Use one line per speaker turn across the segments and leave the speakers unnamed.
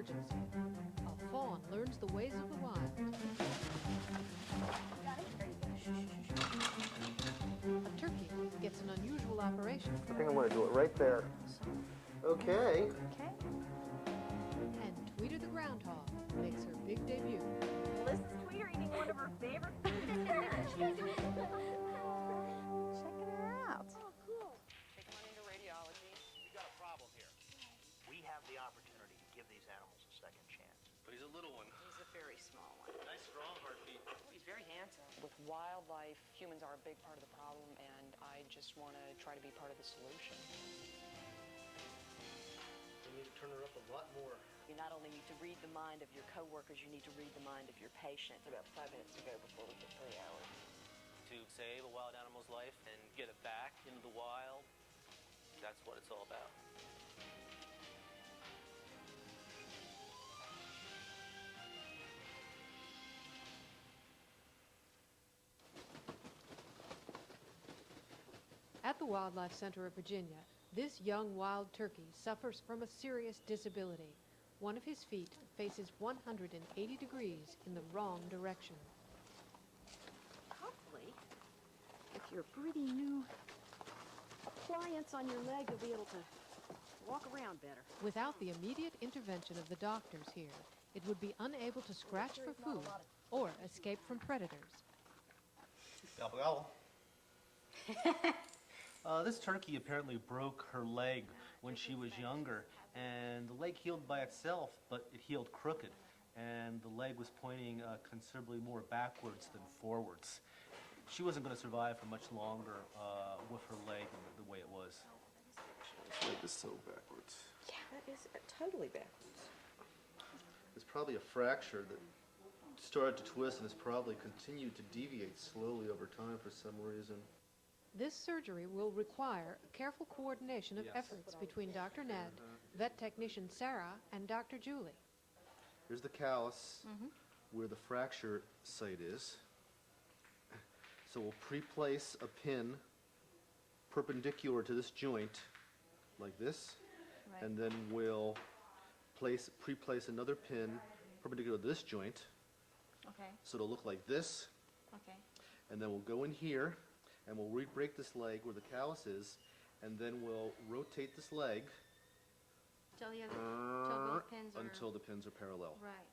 emergency. A fawn learns the ways of the wild. A turkey gets an unusual operation.
I think I'm going to do it right there. Okay.
Okay.
And Tweeter the groundhog makes her big debut.
Melissa's Tweeter eating one of her favorite foods. Checking her out.
Oh, cool.
Take him on into radiology.
We got a problem here. We have the opportunity to give these animals a second chance.
But he's a little one.
He's a very small one.
Nice strong heartbeat.
He's very handsome. With wildlife, humans are a big part of the problem, and I just want to try to be part of the solution.
We need to turn her up a lot more.
You not only need to read the mind of your coworkers, you need to read the mind of your patient.
About 5 minutes to go before we get 3 hours.
To save a wild animal's life and get it back into the wild, that's what it's all about.
At the Wildlife Center of Virginia, this young wild turkey suffers from a serious disability. One of his feet faces 180 degrees in the wrong direction.
Hopefully, with your pretty new appliance on your leg, you'll be able to walk around better.
Without the immediate intervention of the doctors here, it would be unable to scratch for food or escape from predators.
Gobble gobble. This turkey apparently broke her leg when she was younger, and the leg healed by itself, but it healed crooked, and the leg was pointing considerably more backwards than forwards. She wasn't going to survive for much longer with her leg the way it was.
This leg is so backwards.
Yeah, that is totally backwards.
It's probably a fracture that started to twist and has probably continued to deviate slowly over time for some reason.
This surgery will require careful coordination of efforts between Dr. Ned, vet technician Sarah, and Dr. Julie.
Here's the callus where the fracture site is. So we'll pre-place a pin perpendicular to this joint, like this,
Right.
and then we'll pre-place another pin perpendicular to this joint,
Okay.
so it'll look like this,
Okay.
and then we'll go in here, and we'll re-break this leg where the callus is, and then we'll rotate this leg
Till both pins are...
until the pins are parallel.
Right.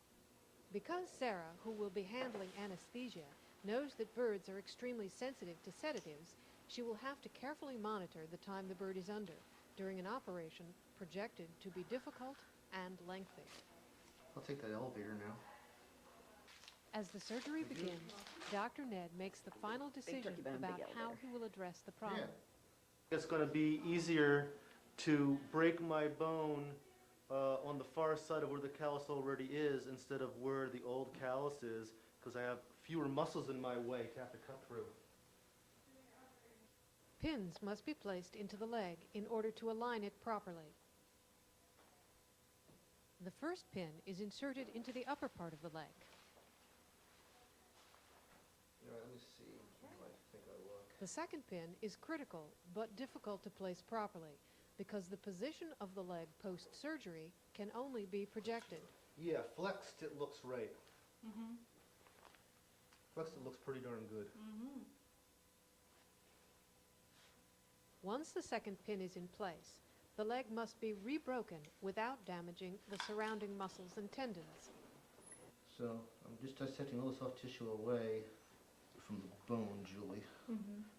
Because Sarah, who will be handling anesthesia, knows that birds are extremely sensitive to sedatives, she will have to carefully monitor the time the bird is under during an operation projected to be difficult and lengthy.
I'll take that elevator now.
As the surgery begins, Dr. Ned makes the final decision about how he will address the problem.
It's going to be easier to break my bone on the far side of where the callus already is instead of where the old callus is, because I have fewer muscles in my way to have to cut through.
Pins must be placed into the leg in order to align it properly. The first pin is inserted into the upper part of the leg.
All right, let me see how I think I look.
The second pin is critical but difficult to place properly because the position of the leg post-surgery can only be projected.
Yeah, flexed it looks right. Flexed it looks pretty darn good.
Once the second pin is in place, the leg must be rebroken without damaging the surrounding muscles and tendons.
So I'm just dissecting all the soft tissue away from the bone, Julie.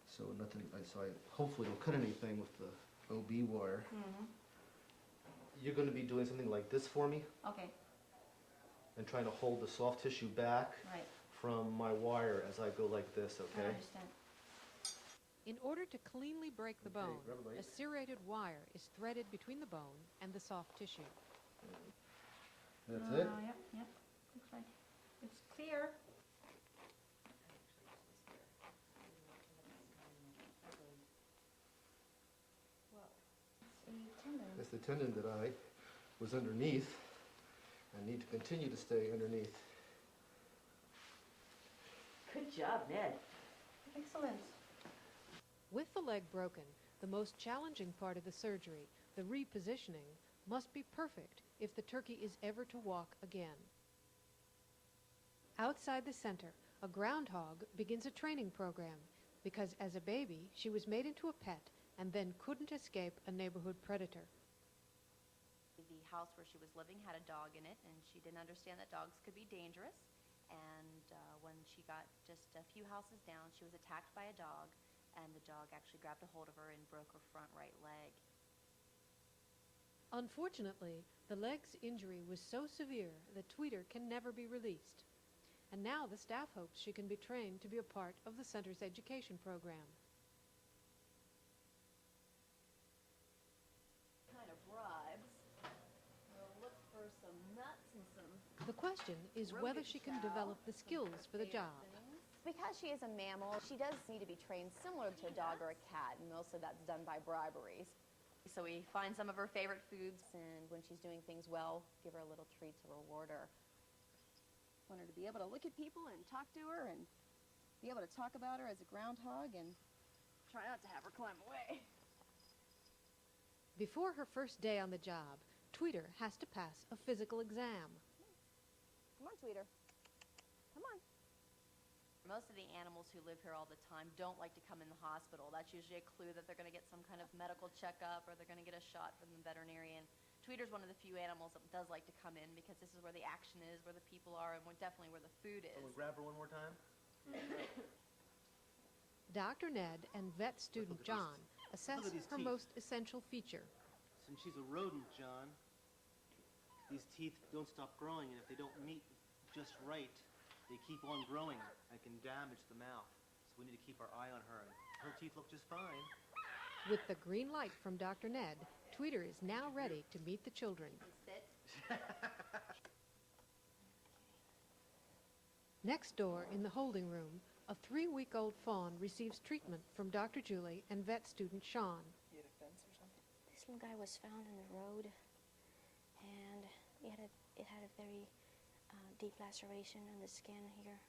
So nothing. So I hopefully don't cut anything with the OB wire. You're going to be doing something like this for me,
Okay.
and trying to hold the soft tissue back
Right.
from my wire as I go like this.
I
Okay.
understand.
In order to cleanly break the bone,
rubber
a
light.
serrated wire is threaded between the bone and the soft tissue.
That's it.
Yep, yep. Looks like it's clear.
That's the tendon that I was underneath and need to continue to stay underneath.
Good job, Ned.
Excellent.
With the leg broken, the most challenging part of the surgery, the repositioning, must be perfect if the turkey is ever to walk again. Outside the center, a groundhog begins a training program because as a baby she was made into a pet and then couldn't escape a neighborhood predator.
The house where she was living had a dog in it, and she didn't understand that dogs could be dangerous. And when she got just a few houses down, she was attacked by a dog, and the dog actually grabbed a hold of her and broke her front right leg.
Unfortunately, the leg's injury was so severe that Tweeter can never be released. And now the staff hopes she can be trained to be a part of the center's education program.
Kind of bribes. We'll look for some nuts and some...
The question is whether she can develop the skills for the job.
Because she is a mammal, she does need to be trained similar to a dog or a cat, and most of that's done by briberies.
So we find some of her favorite foods,
And when she's doing things well, give her a little treat to reward her.
Want her to be able to look at people and talk to her and be able to talk about her as a groundhog and try not to have her climb away.
Before her first day on the job, Tweeter has to pass a physical exam.
Come on, Tweeter. Come on.
most of the animals who live here all the time don't like to come in the hospital. That's usually a clue that they're going to get some kind of medical checkup or they're going to get a shot from the veterinarian. Tweeter's one of the few animals that does like to come in because this is where the action is, where the people are, and definitely where the food is.
Someone grab her one more time.
Dr. Ned and vet student John assess her most essential feature.
Since she's a rodent, John, these teeth don't stop growing, and if they don't meet just right, they keep on growing and can damage the mouth. So we need to keep our eye on her, and her teeth look just fine.
With the green light from Dr. Ned, Tweeter is now ready to meet the children.
Sit.
Next door, in the holding room, a 3-week-old fawn receives treatment from Dr. Julie and vet student Sean.
You had a fence or something?
This little guy was found on the road, and it had a very deep laceration on the skin here.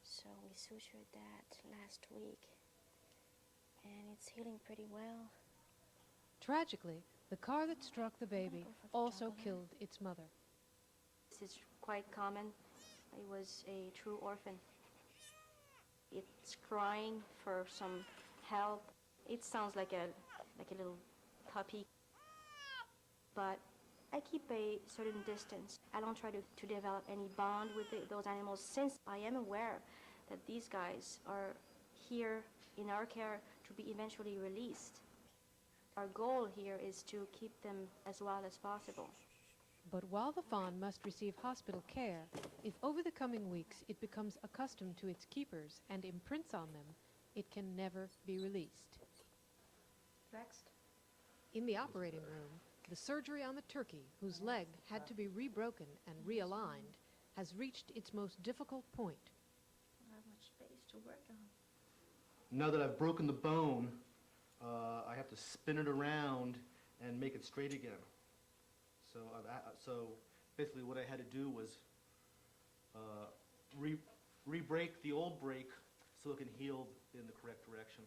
So we sutured that last week, and it's healing pretty well.
Tragically, the car that struck the baby also killed its mother.
This is quite common. It was a true orphan. It's crying for some help. It sounds like a little puppy. But I keep a certain distance. I don't try to develop any bond with those animals, since I am aware that these guys are here in our care to be eventually released. Our goal here is to keep them as well as possible.
But while the fawn must receive hospital care, if over the coming weeks it becomes accustomed to its keepers and imprints on them, it can never be released.
Next.
In the operating room, the surgery on the turkey, whose leg had to be rebroken and realigned, has reached its most difficult point.
I don't have much space to work on.
Now that I've broken the bone, I have to spin it around and make it straight again. So basically what I had to do was re-break the old break so it can heal in the correct direction.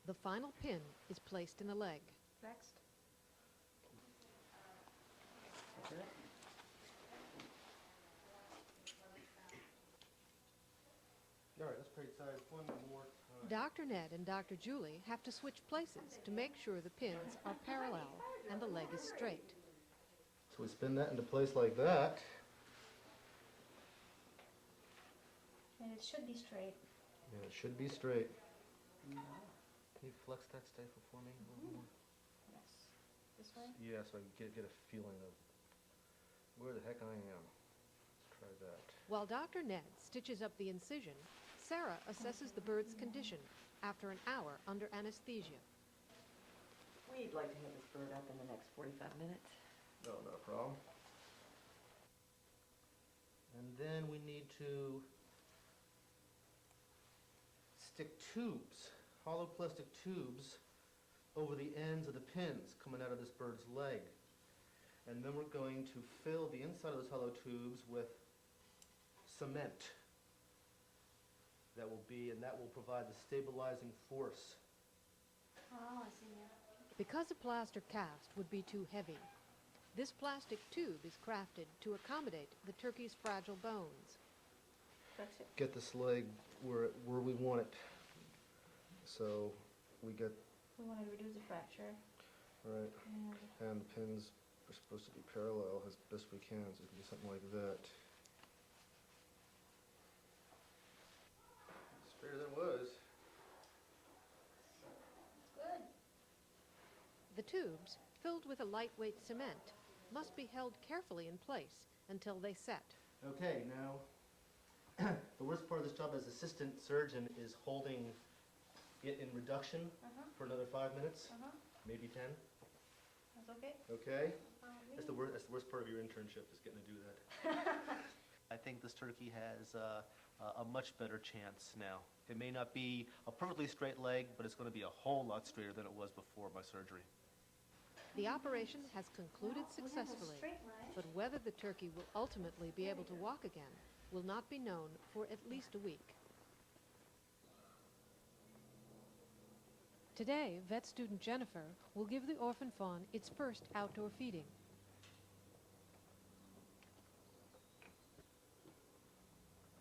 The final pin is placed in the leg.
Next.
All right, let's trade sides one more time.
Dr. Ned and Dr. Julie have to switch places to make sure the pins are parallel and the leg is straight.
So we spin that into place like that.
And it should be straight.
Yeah, it should be straight. Can you flex that stifle for me a little more?
Yes. This way?
Yeah, so I can get a feeling of where the heck I am. Let's try that.
While Dr. Ned stitches up the incision, Sarah assesses the bird's condition after an hour under anesthesia.
We'd like to have this bird up in the next 45 minutes.
No, not a problem. And then we need to stick tubes, hollow plastic tubes, over the ends of the pins coming out of this bird's leg. And then we're going to fill the inside of those hollow tubes with cement. That will provide the stabilizing force
Oh, I see.
Because a plaster cast would be too heavy, this plastic tube is crafted to accommodate the turkey's fragile bones.
That's it.
Get this leg where we want it. So we get
We want to reduce the fracture.
right, and the pins are supposed to be parallel as best we can, so we can do something like that. Straighter than it was.
Good.
The tubes, filled with a lightweight cement, must be held carefully in place until they set.
Okay, now the worst part of this job as assistant surgeon is holding it in reduction for another 5 minutes, maybe 10.
That's okay.
Okay? That's the worst part of your internship is getting to do that.
I think this turkey has a much better chance now. It may not be a perfectly straight leg, but it's going to be a whole lot straighter than it was before my surgery.
The operation has concluded successfully, but whether the turkey will ultimately be able to walk again will not be known for at least a week. Today, vet student Jennifer will give the orphan fawn its first outdoor feeding.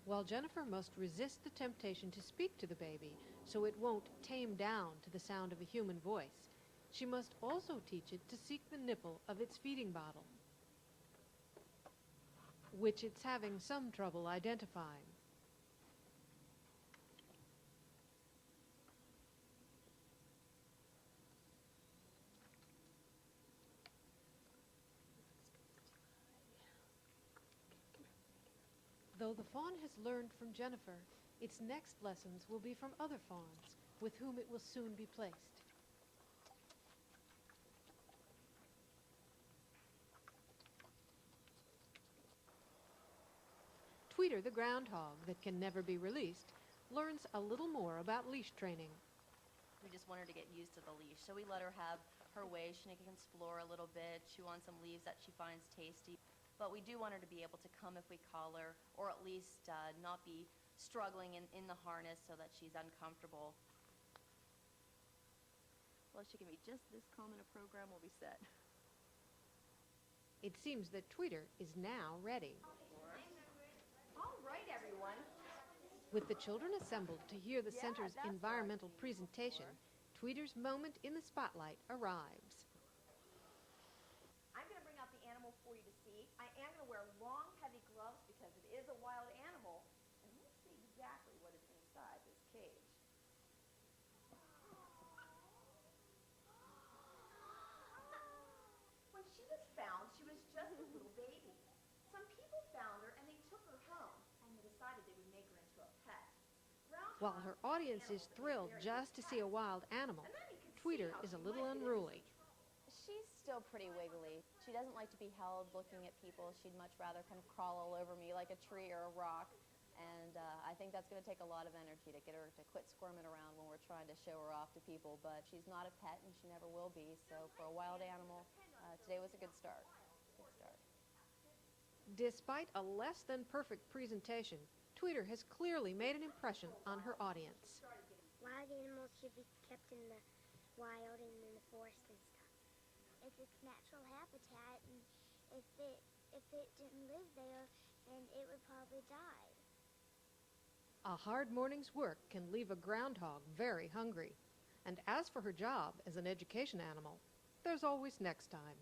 While Jennifer must resist the temptation to speak to the baby so it won't tame down to the sound of a human voice, she must also teach it to seek the nipple of its feeding bottle, which it's having some trouble identifying. Though the fawn has learned from Jennifer, its next lessons will be from other fawns, with whom it will soon be placed. Tweeter the groundhog that can never be released learns a little more about leash training.
We just want her to get used to the leash, so we let her have her way. She can explore a little bit, chew on some leaves that she finds tasty. But we do want her to be able to come if we call her, or at least not be struggling in the harness so that she's uncomfortable. Well, she can be just this calm in a program, we'll be set.
It seems that Tweeter is now ready.
All right, everyone.
With the children assembled to hear the center's environmental presentation, Tweeter's moment in the spotlight arrives.
I'm going to bring out the animal for you to see. I am going to wear long, heavy gloves because it is a wild animal. And let's see exactly what is inside this cage. When she was found, she was just a little baby. Some people found her and they took her home and they decided they would make her into a pet.
While her audience is thrilled just to see a wild animal, Tweeter is a little unruly.
She's still pretty wiggly. She doesn't like to be held looking at people. She'd much rather kind of crawl all over me like a tree or a rock. And I think that's going to take a lot of energy to get her to quit squirming around when we're trying to show her off to people. But she's not a pet and she never will be. So for a wild animal, today was a good start. Good start.
Despite a less than perfect presentation, Tweeter has clearly made an impression on her audience.
Wild animals should be kept in the wild and in the forest and stuff. It's its natural habitat, and if it didn't live there, then it would probably die.
A hard morning's work can leave a groundhog very hungry. And as for her job as an education animal, there's always next time.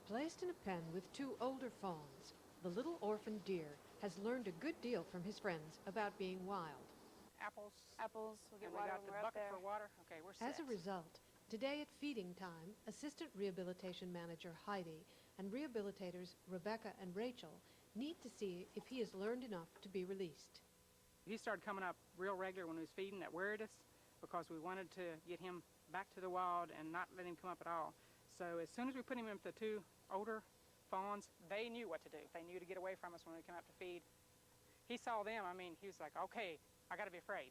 Placed in a pen with two older fawns, the little orphan deer has learned a good deal from his friends about being wild.
Apples.
Apples. We'll get
And we
water
got
when
the
we're up
bucket
there.
for water. Okay, we're set.
As a result, today at feeding time, Assistant Rehabilitation Manager Heidi and rehabilitators Rebecca and Rachel need to see if he has learned enough to be released.
He started coming up real regular when he was feeding. That worried us because we wanted to get him back to the wild and not let him come up at all. So as soon as we put him in with the two older fawns, they knew what to do. They knew to get away from us when we came out to feed. He saw them, I mean, he was like, okay, I gotta be afraid.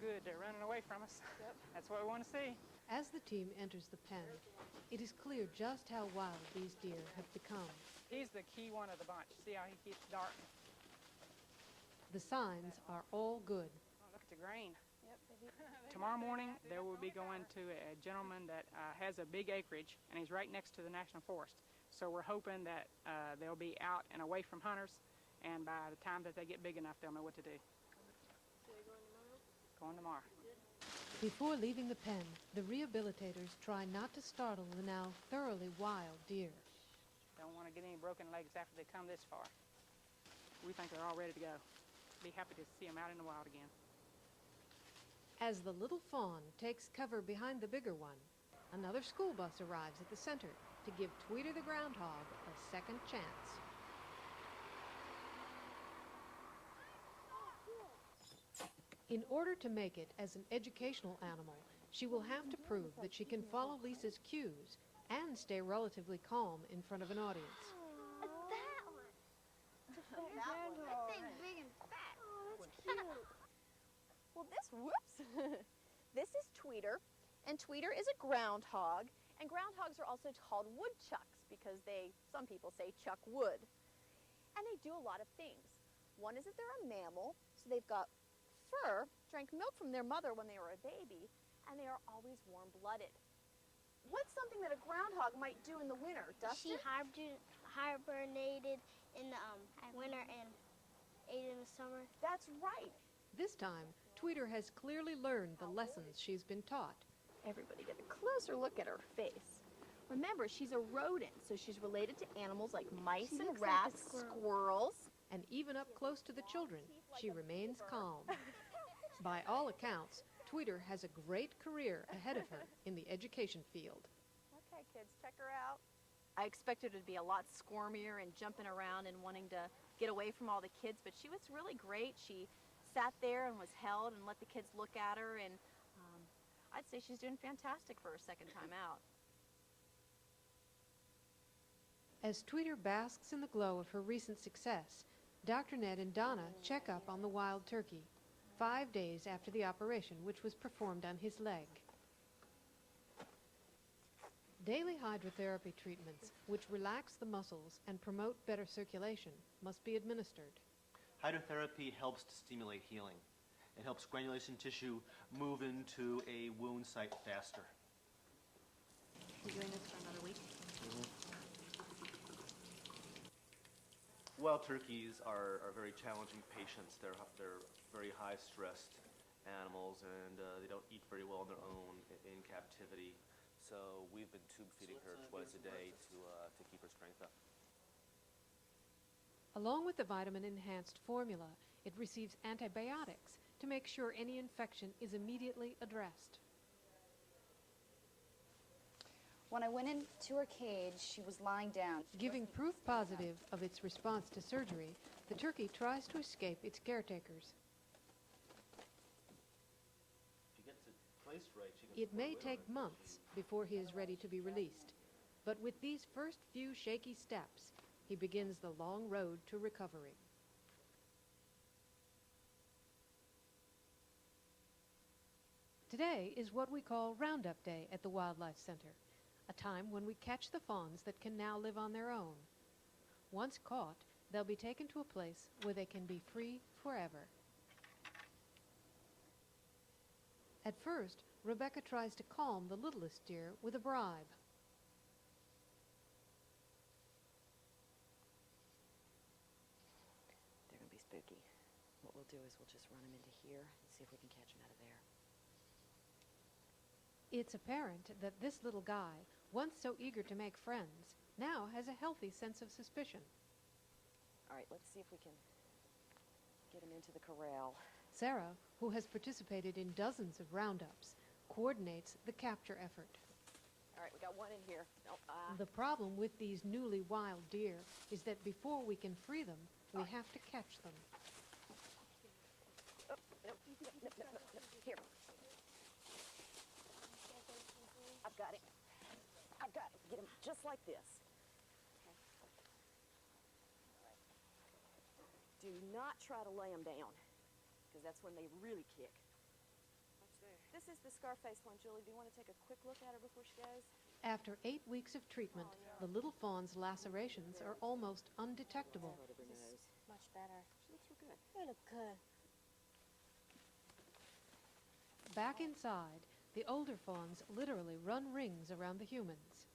Good, they're running away from us. Yep. That's what we want to see.
As the team enters the pen, it is clear just how wild these deer have become.
He's the key one of the bunch. See how he keeps darting?
The signs are all good.
Oh, look at the grain. Tomorrow morning, they will be going to a gentleman that has a big acreage, and he's right next to the National Forest. So we're hoping that they'll be out and away from hunters, and by the time that they get big enough, they'll know what to do.
So you're going tomorrow?
Going tomorrow.
Before leaving the pen, the rehabilitators try not to startle the now thoroughly wild deer.
Don't want to get any broken legs after they come this far. We think they're all ready to go. Be happy to see them out in the wild again.
As the little fawn takes cover behind the bigger one, another school bus arrives at the center to give Tweeter the groundhog a second chance. In order to make it as an educational animal, she will have to prove that she can follow Lisa's cues and stay relatively calm in front of an audience.
That one. That thing's big and fat. Oh, that's cute.
Well, this is Tweeter, and Tweeter is a groundhog, and groundhogs are also called woodchucks because some people say chuck wood. And they do a lot of things. One is that they're a mammal, so they've got fur, drank milk from their mother when they were a baby, and they are always warm-blooded. What's something that a groundhog might do in the winter, Dustin?
She hibernated in the winter and ate in the summer.
That's right.
This time, Tweeter has clearly learned the lessons she's been taught.
Everybody get a closer look at her face. Remember, she's a rodent, so she's related to animals like mice and rats, squirrels.
And even up close to the children, she remains calm. By all accounts, Tweeter has a great career ahead of her in the education field.
Okay, kids, check her out. I expected her to be a lot squirmier and jumping around and wanting to get away from all the kids, but she was really great. She sat there and was held and let the kids look at her, and I'd say she's doing fantastic for her second time out.
As Tweeter basks in the glow of her recent success, Dr. Ned and Donna check up on the wild turkey, 5 days after the operation which was performed on his leg. Daily hydrotherapy treatments, which relax the muscles and promote better circulation, must be administered.
Hydrotherapy helps to stimulate healing. It helps granulation tissue move into a wound site faster.
We're doing this for another week.
Wild turkeys are very challenging patients. They're very high-stressed animals, and they don't eat very well on their own in captivity. So we've been tube feeding her twice a day to keep her strength up.
Along with the vitamin-enhanced formula, it receives antibiotics to make sure any infection is immediately addressed.
When I went into her cage, she was lying down.
Giving proof positive of its response to surgery, the turkey tries to escape its caretakers.
If she gets it placed right, she can
It may take months before he is ready to be released, but with these first few shaky steps, he begins the long road to recovery. Today is what we call Roundup Day at the Wildlife Center, a time when we catch the fawns that can now live on their own. Once caught, they'll be taken to a place where they can be free forever. At first, Rebecca tries to calm the littlest deer with a bribe.
They're going to be spooky. What we'll do is we'll just run them into here and see if we can catch them out of there.
It's apparent that this little guy, once so eager to make friends, now has a healthy sense of suspicion.
All right, let's see if we can get him into the corral.
Sarah, who has participated in dozens of roundups, coordinates the capture effort.
All right, we got one in here.
The problem with these newly wild deer is that before we can free them, we have to catch them.
Oh, no. Here. I've got it. I've got it. Get him just like this. Okay. Do not try to lay them down, because that's when they really kick.
What's there?
This is the scar-faced one, Julie. Do you want to take a quick look at her before she goes?
After 8 weeks of treatment, the little fawn's lacerations are almost undetectable.
Much better.
She looks real good.
You look good.
Back inside, the older fawns literally run rings around the humans.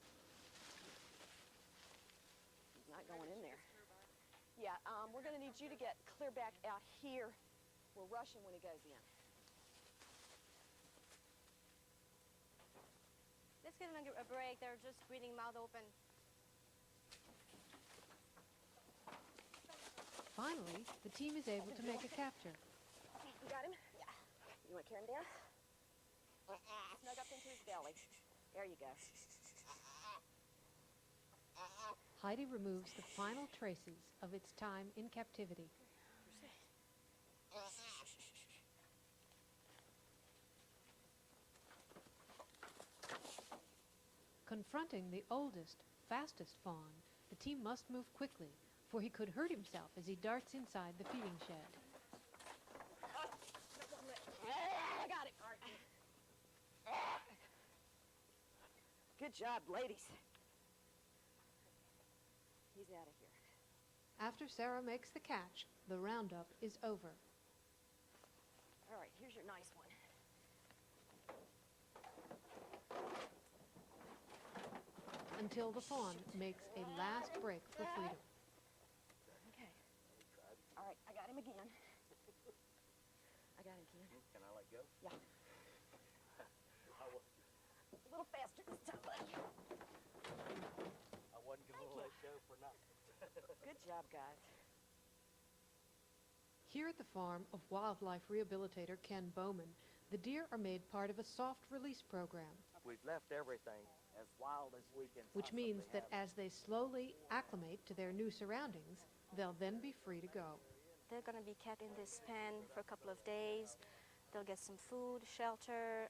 He's not going in there. Yeah, we're going to need you to get clear back out here. We'll rush him when he goes in.
Let's give them a break. They're just breathing mouth open.
Finally, the team is able to make a capture.
You got him? Yeah. You want to carry him down? Snug up into his belly. There you go.
Heidi removes the final traces of its time in captivity. Confronting the oldest, fastest fawn, the team must move quickly, for he could hurt himself as he darts inside the feeding shed.
I got it. Good job, ladies. He's out of here.
After Sarah makes the catch, the roundup is over.
All right, here's your nice one.
Until the fawn makes a last break for freedom.
Okay. All right, I got him again. I got him, Ken.
Can I let go?
Yeah. A little faster this time, buddy.
I wasn't going to let go for nothing.
Good job, guys.
Here at the farm of wildlife rehabilitator Ken Bowman, the deer are made part of a soft release program,
We've left everything as wild as we can.
which means that as they slowly acclimate to their new surroundings, they'll then be free to go.
They're going to be kept in this pen for a couple of days. They'll get some food, shelter,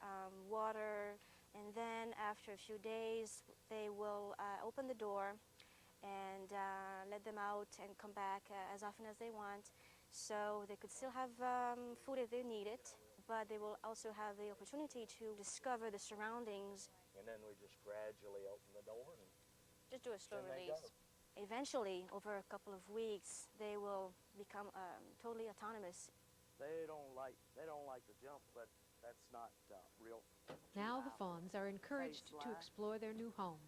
water, and then after a few days, they will open the door and let them out and come back as often as they want. So they could still have food if they need it, but they will also have the opportunity to discover the surroundings.
And then we just gradually open the door and
Just do a slow
then they
release.
go.
Eventually, over a couple of weeks, they will become totally autonomous.
They don't like to jump, but that's not real.
Now the fawns are encouraged to explore their new home.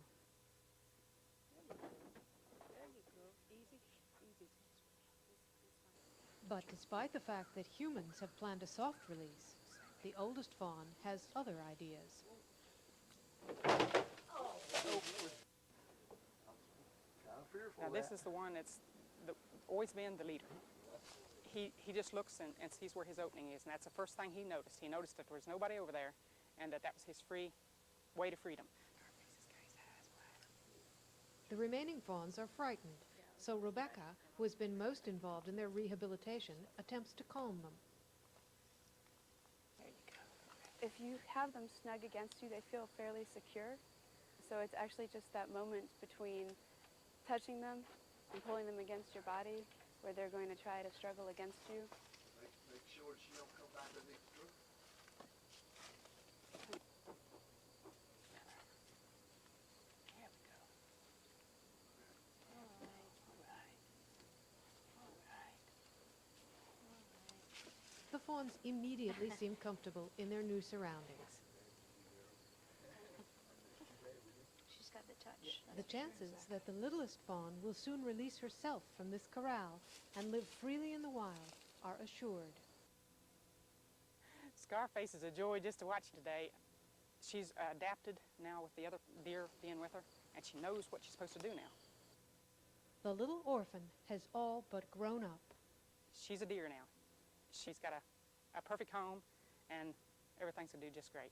But despite the fact that humans have planned a soft release, the oldest fawn has other ideas.
Now this is the one that's always been the leader. He just looks and sees where his opening is, and that's the first thing he noticed. He noticed that there was nobody over there, and that was his free way to freedom.
The remaining fawns are frightened, so Rebecca, who has been most involved in their rehabilitation, attempts to calm them.
If you have them snug against you, they feel fairly secure. So it's actually just that moment between touching them and pulling them against your body where they're going to try to struggle against you.
Make sure she don't come back the next group.
The fawns immediately seem comfortable in their new surroundings.
She's got the touch.
The chances that the littlest fawn will soon release herself from this corral and live freely in the wild are assured.
Scarface is a joy just to watch today. She's adapted now with the other deer being with her, and she knows what she's supposed to do now.
The little orphan has all but grown up.
She's a deer now. She's got a perfect home, and everything's going to do just great.